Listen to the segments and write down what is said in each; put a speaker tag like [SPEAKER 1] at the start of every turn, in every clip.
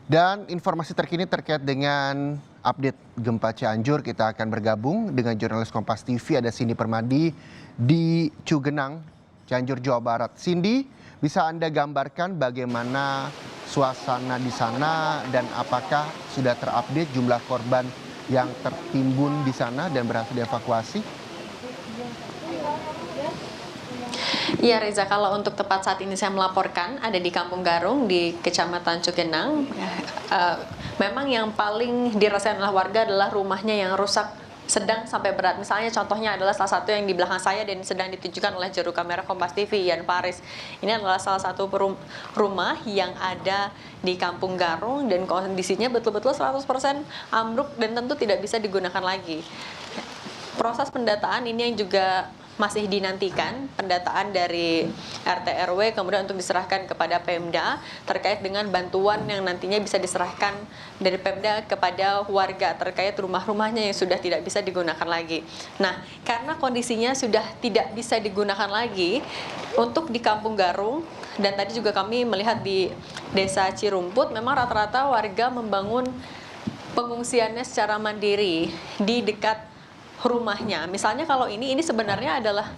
[SPEAKER 1] Dan informasi terkini terkait dengan update gempa Cianjur, kita akan bergabung dengan jurnalis Kompas TV, ada Cindy Permadi di Cugenang, Cianjur, Jawa Barat. Cindy, bisa Anda gambarkan bagaimana suasana di sana dan apakah sudah terupdate jumlah korban yang tertimbun di sana dan berhasil dievakuasi?
[SPEAKER 2] Iya Reza, kalau untuk tepat saat ini saya melaporkan ada di Kampung Garung di Kecamatan Cugenang. Memang yang paling dirasakan oleh warga adalah rumahnya yang rusak sedang sampai berat. Misalnya contohnya adalah salah satu yang di belakang saya dan sedang ditunjukkan oleh juru kamera Kompas TV, Ian Faris. Ini adalah salah satu rumah yang ada di Kampung Garung dan kondisinya betul-betul 100% ambruk dan tentu tidak bisa digunakan lagi. Proses pendataan ini yang juga masih dinantikan, pendataan dari RT RW kemudian untuk diserahkan kepada Pemda terkait dengan bantuan yang nantinya bisa diserahkan dari Pemda kepada warga terkait rumah-rumahnya yang sudah tidak bisa digunakan lagi. Nah, karena kondisinya sudah tidak bisa digunakan lagi untuk di Kampung Garung, dan tadi juga kami melihat di Desa Cirumput, memang rata-rata warga membangun pengungsiannya secara mandiri di dekat rumahnya. Misalnya kalau ini sebenarnya adalah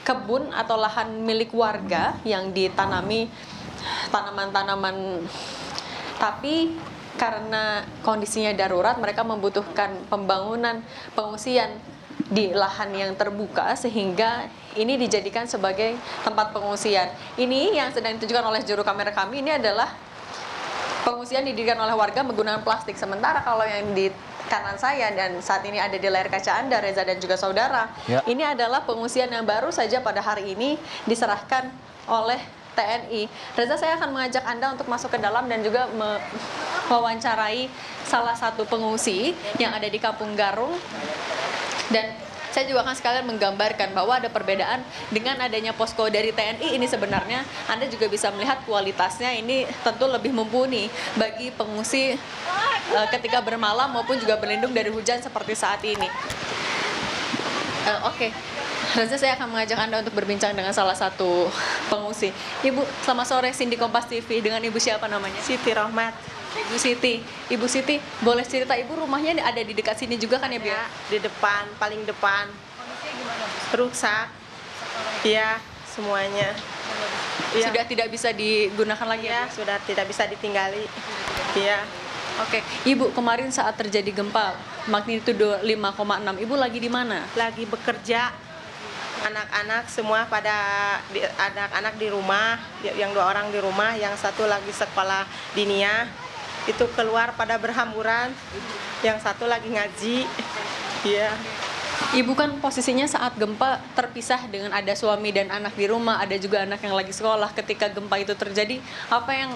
[SPEAKER 2] kebun atau lahan milik warga yang ditanami tanaman-tanaman, tapi karena kondisinya darurat mereka membutuhkan pembangunan pengungsian di lahan yang terbuka sehingga ini dijadikan sebagai tempat pengungsian. Ini yang sedang ditunjukkan oleh juru kamera kami, ini adalah pengungsian didirikan oleh warga menggunakan plastik. Sementara kalau yang di kanan saya dan saat ini ada di layar kaca Anda, Reza dan juga saudara, ini adalah pengungsian yang baru saja pada hari ini diserahkan oleh TNI. Reza, saya akan mengajak Anda untuk masuk ke dalam dan juga mewawancarai salah satu pengungsi yang ada di Kampung Garung. Dan saya juga akan sekalian menggambarkan bahwa ada perbedaan dengan adanya posko dari TNI ini. Sebenarnya Anda juga bisa melihat kualitasnya ini tentu lebih mumpuni bagi pengungsi ketika bermalam maupun juga berlindung dari hujan seperti saat ini. Oke. Reza, saya akan mengajak Anda untuk berbincang dengan salah satu pengungsi. Ibu, selamat sore, Cindy Kompas TV. Dengan Ibu siapa namanya?
[SPEAKER 3] Siti Rohmat.
[SPEAKER 2] Ibu Siti. Ibu Siti, boleh cerita Ibu rumahnya ada di dekat sini juga kan ya, Bu?
[SPEAKER 3] Ya, di depan, paling depan.
[SPEAKER 2] Kondisinya gimana, Bu?
[SPEAKER 3] Rusak. Iya, semuanya. Ya.
[SPEAKER 2] Sudah tidak bisa digunakan lagi ya, Bu?
[SPEAKER 3] Sudah tidak bisa ditinggali. Iya.
[SPEAKER 2] Oke, Ibu, kemarin saat terjadi gempa magnitudo 5,6, Ibu lagi di mana?
[SPEAKER 3] Lagi bekerja. Anak-anak semua anak-anak di rumah, yang 2 orang di rumah, yang satu lagi sekolah dinia. Itu keluar pada berhamburan, yang satu lagi ngaji. Iya.
[SPEAKER 2] Ibu kan posisinya saat gempa terpisah dengan ada suami dan anak di rumah, ada juga anak yang lagi sekolah. Ketika gempa itu terjadi, apa yang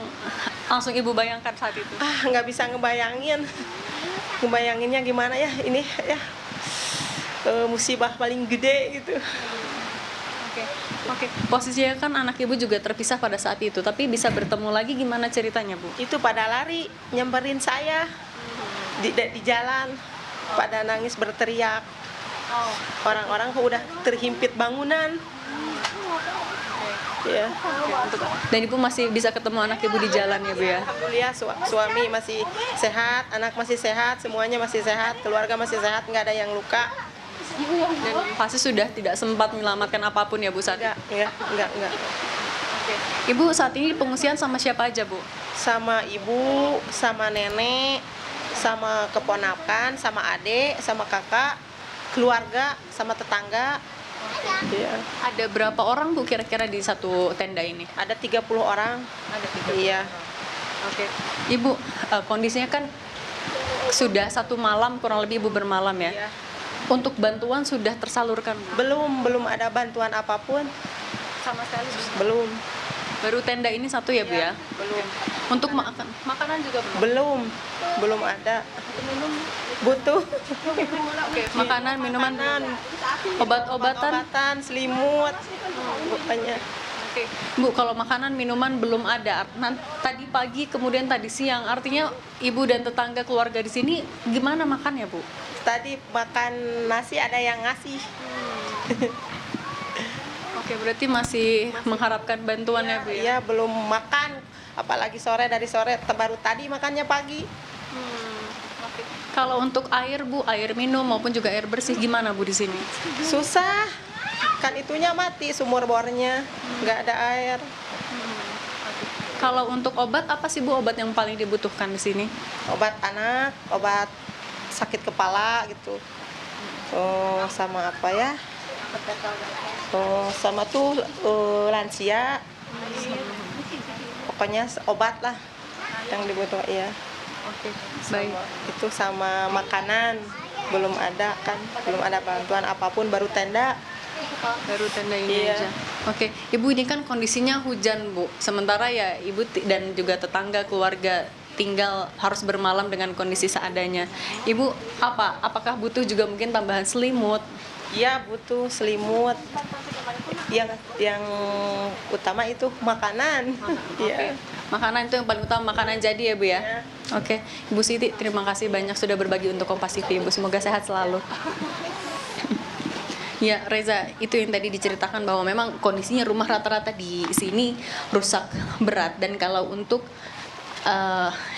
[SPEAKER 2] langsung Ibu bayangkan saat itu?
[SPEAKER 3] Nggak bisa ngebayangin. Ngebayanginnya gimana ya, ini ya musibah paling gede gitu.
[SPEAKER 2] Oke. Posisinya kan anak Ibu juga terpisah pada saat itu, tapi bisa bertemu lagi gimana ceritanya, Bu?
[SPEAKER 3] Itu pada lari nyamperin saya di jalan, pada nangis berteriak. Orang-orang udah terhimpit bangunan. Ya.
[SPEAKER 2] Dan Ibu masih bisa ketemu anak Ibu di jalan ya, Bu ya?
[SPEAKER 3] Alhamdulillah, suami masih sehat, anak masih sehat, semuanya masih sehat, keluarga masih sehat, nggak ada yang luka.
[SPEAKER 2] Dan pasti sudah tidak sempat menyelamatkan apapun ya, Bu, saat itu?
[SPEAKER 3] Enggak.
[SPEAKER 2] Oke. Ibu saat ini pengungsian sama siapa aja, Bu?
[SPEAKER 3] Sama ibu, sama nenek, sama keponakan, sama adik, sama kakak, keluarga, sama tetangga. Ya.
[SPEAKER 2] Ada berapa orang, Bu, kira-kira di satu tenda ini?
[SPEAKER 3] Ada 30 orang.
[SPEAKER 2] Ada 30.
[SPEAKER 3] Iya.
[SPEAKER 2] Oke. Ibu, kondisinya kan sudah 1 malam kurang lebih Ibu bermalam ya?
[SPEAKER 3] Iya.
[SPEAKER 2] Untuk bantuan sudah tersalurkan, Bu?
[SPEAKER 3] Belum ada bantuan apapun.
[SPEAKER 2] Sama sekali
[SPEAKER 3] Belum.
[SPEAKER 2] Baru tenda ini satu ya, Bu ya?
[SPEAKER 3] Belum.
[SPEAKER 2] Untuk makanan juga belum?
[SPEAKER 3] Belum ada. Butuh.
[SPEAKER 2] Oke, makanan, minuman, obat-obatan,
[SPEAKER 3] selimut. Bukannya.
[SPEAKER 2] Oke. Bu, kalau makanan, minuman belum ada. Tadi pagi, kemudian tadi siang, artinya Ibu dan tetangga keluarga di sini gimana makannya, Bu?
[SPEAKER 3] Tadi makan nasi ada yang ngasih.
[SPEAKER 2] Oke. Oke, berarti masih mengharapkan bantuan ya, Bu ya?
[SPEAKER 3] Iya, belum makan, apalagi dari sore, baru tadi makannya pagi.
[SPEAKER 2] Oke. Kalau untuk air, Bu, air minum maupun juga air bersih gimana, Bu, di sini?
[SPEAKER 3] Susah, kan itunya mati, sumur bornya, nggak ada air.
[SPEAKER 2] Kalau untuk obat, apa sih, Bu, obat yang paling dibutuhkan di sini?
[SPEAKER 3] Obat anak, obat sakit kepala gitu. Oh, sama apa ya? Oh, sama tuh lansia. Pokoknya obat lah yang dibutuhkan ya.
[SPEAKER 2] Oke, baik.
[SPEAKER 3] Itu sama makanan belum ada kan, belum ada bantuan apapun, baru tenda.
[SPEAKER 2] Baru tenda ini
[SPEAKER 3] Iya.
[SPEAKER 2] aja. Oke, Ibu ini kan kondisinya hujan, Bu. Sementara ya Ibu dan juga tetangga keluarga tinggal harus bermalam dengan kondisi seadanya. Ibu apakah butuh juga mungkin tambahan selimut?
[SPEAKER 3] Iya, butuh selimut. Yang utama itu makanan.
[SPEAKER 2] Oke. Makanan itu yang paling utama, makanan jadi ya, Bu ya.
[SPEAKER 3] Iya.
[SPEAKER 2] Oke, Ibu Siti, terima kasih banyak sudah berbagi untuk Kompas TV, Ibu. Semoga sehat selalu. Ya, Reza, itu yang tadi diceritakan bahwa memang kondisinya rumah rata-rata di sini rusak berat, dan kalau untuk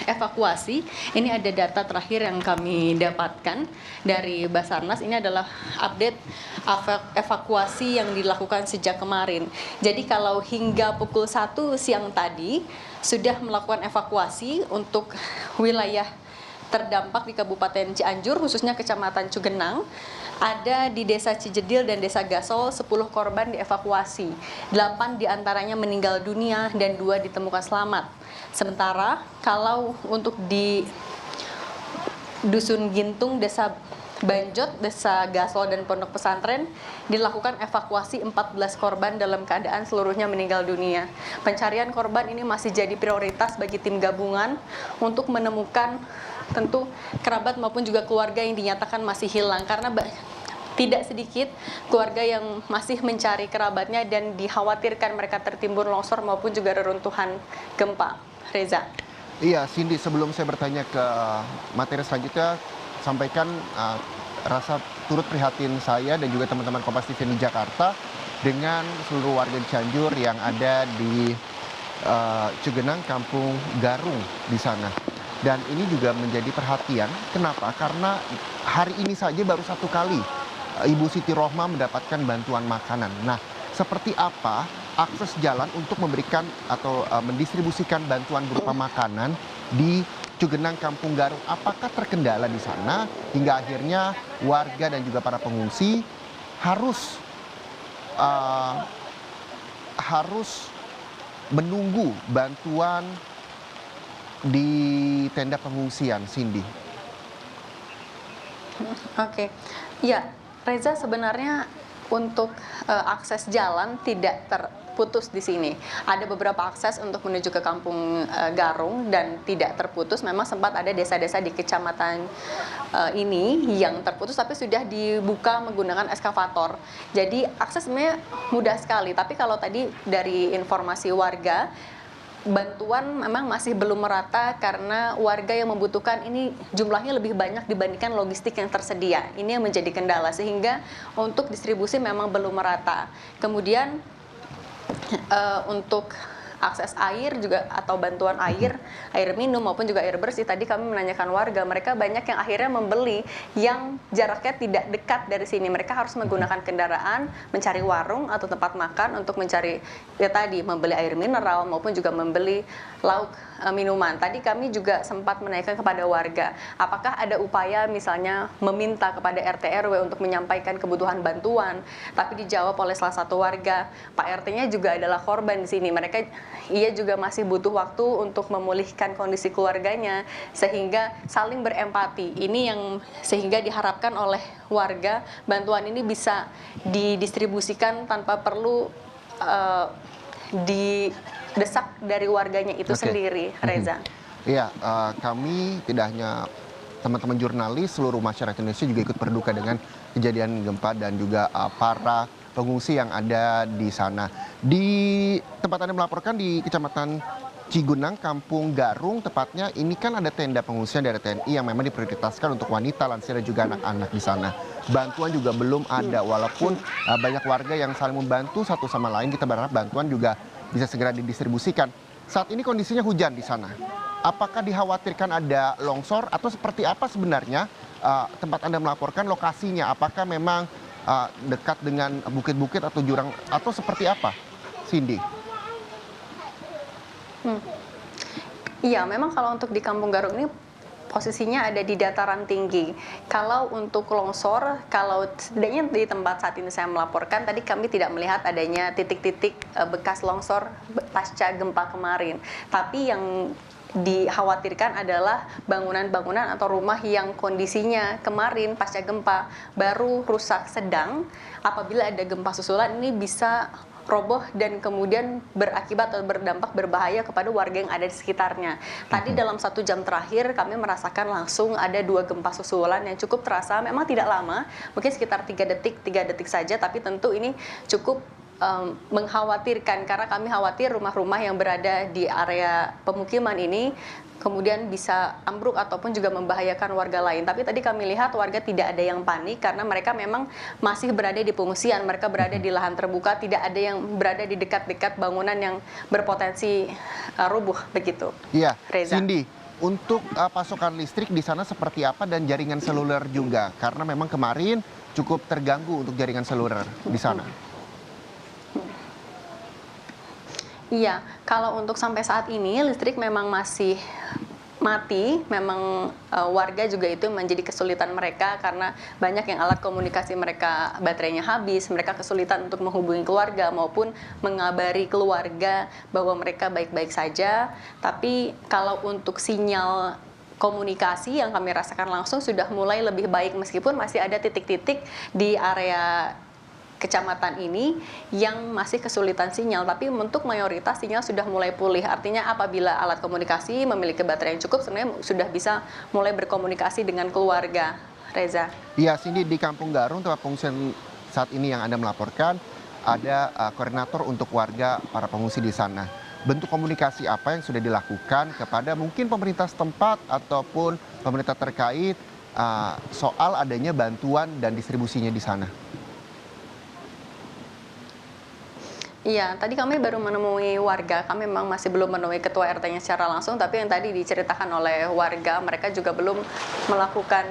[SPEAKER 2] evakuasi, ini ada data terakhir yang kami dapatkan dari Basarnas. Ini adalah update evakuasi yang dilakukan sejak kemarin. Jadi kalau hingga pukul 1 siang tadi sudah melakukan evakuasi untuk wilayah terdampak di Kabupaten Cianjur, khususnya Kecamatan Cugenang. Ada di Desa Cijedil dan Desa Gasol 10 korban dievakuasi. 8 diantaranya meninggal dunia dan 2 ditemukan selamat. Sementara kalau untuk di Dusun Gintung, Desa Banjot, Desa Gasol dan Pondok Pesantren dilakukan evakuasi 14 korban dalam keadaan seluruhnya meninggal dunia. Pencarian korban ini masih jadi prioritas bagi tim gabungan untuk menemukan tentu kerabat maupun juga keluarga yang dinyatakan masih hilang, karena tidak sedikit keluarga yang masih mencari kerabatnya dan dikhawatirkan mereka tertimbun longsor maupun juga reruntuhan gempa. Reza.
[SPEAKER 1] Iya, Cindy, sebelum saya bertanya ke materi selanjutnya, sampaikan rasa turut prihatin saya dan juga teman-teman Kompas TV di Jakarta dengan seluruh warga di Cianjur yang ada di Cugenang, Kampung Garung di sana. Dan ini juga menjadi perhatian. Kenapa? Karena hari ini saja baru 1 kali Ibu Siti Rohmah mendapatkan bantuan makanan. Nah, seperti apa akses jalan untuk memberikan atau mendistribusikan bantuan berupa makanan di Cugenang, Kampung Garung? Apakah terkendala di sana hingga akhirnya warga dan juga para pengungsi harus menunggu bantuan di tenda pengungsian, Cindy?
[SPEAKER 2] Oke, ya Reza, sebenarnya untuk akses jalan tidak terputus di sini. Ada beberapa akses untuk menuju ke Kampung Garung dan tidak terputus. Memang sempat ada desa-desa di kecamatan ini yang terputus, tapi sudah dibuka menggunakan eskavator. Jadi akses sebenarnya mudah sekali. Tapi kalau tadi dari informasi warga, bantuan memang masih belum merata karena warga yang membutuhkan ini jumlahnya lebih banyak dibandingkan logistik yang tersedia. Ini yang menjadi kendala, sehingga untuk distribusi memang belum merata. Kemudian untuk akses air juga atau bantuan air minum maupun juga air bersih, tadi kami menanyakan warga, mereka banyak yang akhirnya membeli yang jaraknya tidak dekat dari sini. Mereka harus menggunakan kendaraan, mencari warung atau tempat makan untuk mencari membeli air mineral maupun juga membeli lauk minuman. Tadi kami juga sempat menanyakan kepada warga, apakah ada upaya misalnya meminta kepada RT RW untuk menyampaikan kebutuhan bantuan, tapi dijawab oleh salah satu warga, Pak RT-nya juga adalah korban di sini. Ia juga masih butuh waktu untuk memulihkan kondisi keluarganya, sehingga saling berempati. Ini yang sehingga diharapkan oleh warga bantuan ini bisa didistribusikan tanpa perlu didesak dari warganya itu sendiri, Reza.
[SPEAKER 1] Iya, kami tidak hanya teman-teman jurnalis, seluruh masyarakat Indonesia juga ikut berduka dengan kejadian gempa dan juga para pengungsi yang ada di sana. Di tempat Anda melaporkan di Kecamatan Cigunang, Kampung Garung tepatnya, ini kan ada tenda pengungsian dari TNI yang memang diprioritaskan untuk wanita, lansia dan juga anak-anak di sana. Bantuan juga belum ada, walaupun banyak warga yang saling membantu satu sama lain. Kita berharap bantuan juga bisa segera didistribusikan. Saat ini kondisinya hujan di sana. Apakah dikhawatirkan ada longsor atau seperti apa sebenarnya tempat Anda melaporkan lokasinya? Apakah memang dekat dengan bukit-bukit atau jurang atau seperti apa, Cindy?
[SPEAKER 2] Iya, memang kalau untuk di Kampung Garung ini posisinya ada di dataran tinggi. Kalau untuk longsor, kalau setidaknya di tempat saat ini saya melaporkan, tadi kami tidak melihat adanya titik-titik bekas longsor pasca gempa kemarin. Tapi yang dikhawatirkan adalah bangunan-bangunan atau rumah yang kondisinya kemarin pasca gempa baru rusak sedang. Apabila ada gempa susulan, ini bisa roboh dan kemudian berakibat atau berdampak berbahaya kepada warga yang ada di sekitarnya. Tadi dalam 1 jam terakhir kami merasakan langsung ada 2 gempa susulan yang cukup terasa, memang tidak lama, mungkin sekitar 3 detik saja, tapi tentu ini cukup mengkhawatirkan karena kami khawatir rumah-rumah yang berada di area pemukiman ini kemudian bisa ambruk ataupun juga membahayakan warga lain. Tapi tadi kami lihat warga tidak ada yang panik karena mereka memang masih berada di pengungsian, mereka berada di lahan terbuka, tidak ada yang berada di dekat-dekat bangunan yang berpotensi rubuh begitu.
[SPEAKER 1] Iya,
[SPEAKER 2] Reza.
[SPEAKER 1] Cindy, untuk pasokan listrik di sana seperti apa dan jaringan seluler juga? Karena memang kemarin cukup terganggu untuk jaringan seluler di sana.
[SPEAKER 2] Iya, kalau untuk sampai saat ini listrik memang masih mati, memang warga juga itu menjadi kesulitan mereka karena banyak yang alat komunikasi mereka baterainya habis, mereka kesulitan untuk menghubungi keluarga maupun mengabari keluarga bahwa mereka baik-baik saja. Tapi kalau untuk sinyal komunikasi yang kami rasakan langsung sudah mulai lebih baik meskipun masih ada titik-titik di area kecamatan ini yang masih kesulitan sinyal, tapi untuk mayoritas sinyal sudah mulai pulih. Artinya apabila alat komunikasi memiliki baterai yang cukup, sebenarnya sudah bisa mulai berkomunikasi dengan keluarga. Reza.
[SPEAKER 1] Iya, Cindy, di Kampung Garung tempat pengungsian saat ini yang Anda melaporkan, ada koordinator untuk warga para pengungsi di sana. Bentuk komunikasi apa yang sudah dilakukan kepada mungkin pemerintah setempat ataupun pemerintah terkait soal adanya bantuan dan distribusinya di sana?
[SPEAKER 2] Iya, tadi kami baru menemui warga, kami memang masih belum menemui ketua RT-nya secara langsung, tapi yang tadi diceritakan oleh warga, mereka juga belum melakukan,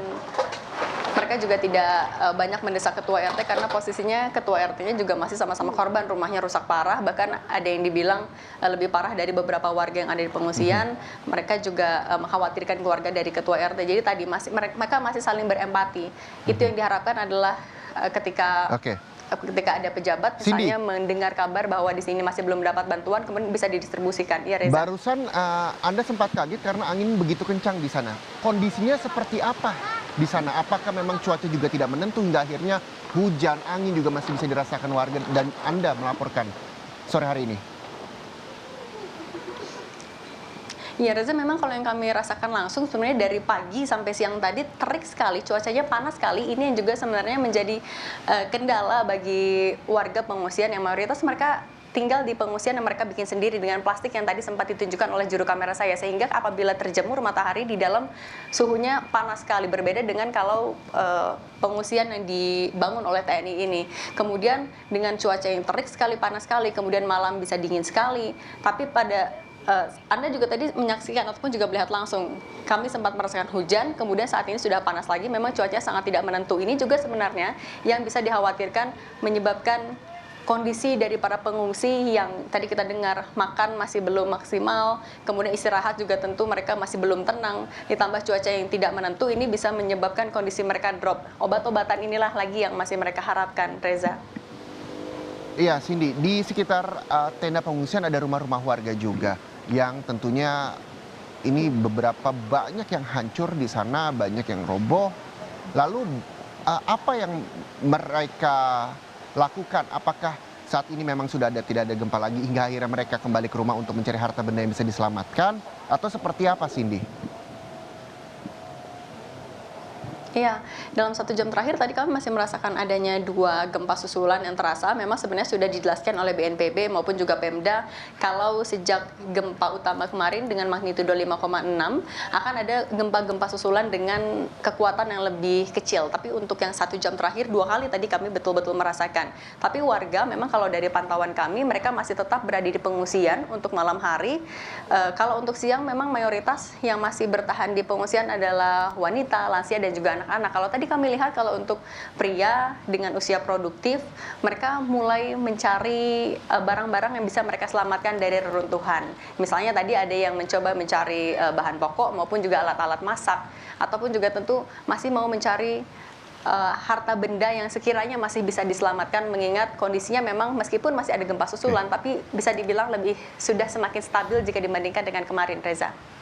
[SPEAKER 2] mereka juga tidak banyak mendesak ketua RT karena posisinya ketua RT-nya juga masih sama-sama korban, rumahnya rusak parah, bahkan ada yang dibilang lebih parah dari beberapa warga yang ada di pengungsian, mereka juga mengkhawatirkan keluarga dari ketua RT, jadi tadi mereka masih saling berempati. Itu yang diharapkan adalah ketika ada pejabat misalnya mendengar kabar bahwa di sini masih belum dapat bantuan, kemudian bisa didistribusikan. Ya, Reza.
[SPEAKER 1] Barusan Anda sempat kaget karena angin begitu kencang di sana. Kondisinya seperti apa di sana? Apakah memang cuaca juga tidak menentu hingga akhirnya hujan, angin juga masih bisa dirasakan warga dan Anda melaporkan sore hari ini?
[SPEAKER 2] Ya Reza, memang kalau yang kami rasakan langsung sebenarnya dari pagi sampai siang tadi terik sekali, cuacanya panas sekali. Ini yang juga sebenarnya menjadi kendala bagi warga pengungsian yang mayoritas mereka tinggal di pengungsian yang mereka bikin sendiri dengan plastik yang tadi sempat ditunjukkan oleh juru kamera saya, sehingga apabila terjemur matahari di dalam suhunya panas sekali, berbeda dengan kalau pengungsian yang dibangun oleh TNI ini. Kemudian dengan cuaca yang terik sekali, panas sekali, kemudian malam bisa dingin sekali, tapi pada Anda juga tadi menyaksikan ataupun juga melihat langsung, kami sempat merasakan hujan, kemudian saat ini sudah panas lagi, memang cuacanya sangat tidak menentu. Ini juga sebenarnya yang bisa dikhawatirkan menyebabkan kondisi dari para pengungsi yang tadi kita dengar makan masih belum maksimal, kemudian istirahat juga tentu mereka masih belum tenang, ditambah cuaca yang tidak menentu, ini bisa menyebabkan kondisi mereka drop. Obat-obatan inilah lagi yang masih mereka harapkan, Reza.
[SPEAKER 1] Iya, Cindy, di sekitar tenda pengungsian ada rumah-rumah warga juga yang tentunya ini beberapa banyak yang hancur di sana, banyak yang roboh. Lalu apa yang mereka lakukan? Apakah saat ini memang sudah tidak ada gempa lagi hingga akhirnya mereka kembali ke rumah untuk mencari harta benda yang bisa diselamatkan? Atau seperti apa, Cindy?
[SPEAKER 2] Iya, dalam 1 jam terakhir tadi kami masih merasakan adanya 2 gempa susulan yang terasa. Memang sebenarnya sudah dijelaskan oleh BNPB maupun juga Pemda kalau sejak gempa utama kemarin dengan magnitudo 5,6 akan ada gempa-gempa susulan dengan kekuatan yang lebih kecil. Tapi untuk yang 1 jam terakhir 2 kali tadi kami betul-betul merasakan. Tapi warga memang kalau dari pantauan kami mereka masih tetap berada di pengungsian untuk malam hari. Kalau untuk siang memang mayoritas yang masih bertahan di pengungsian adalah wanita, lansia dan juga anak-anak. Kalau tadi kami lihat kalau untuk pria dengan usia produktif, mereka mulai mencari barang-barang yang bisa mereka selamatkan dari reruntuhan. Misalnya tadi ada yang mencoba mencari bahan pokok maupun juga alat-alat masak, ataupun juga tentu masih mau mencari harta benda yang sekiranya masih bisa diselamatkan, mengingat kondisinya memang meskipun masih ada gempa susulan, tapi bisa dibilang lebih sudah semakin stabil jika dibandingkan dengan kemarin, Reza.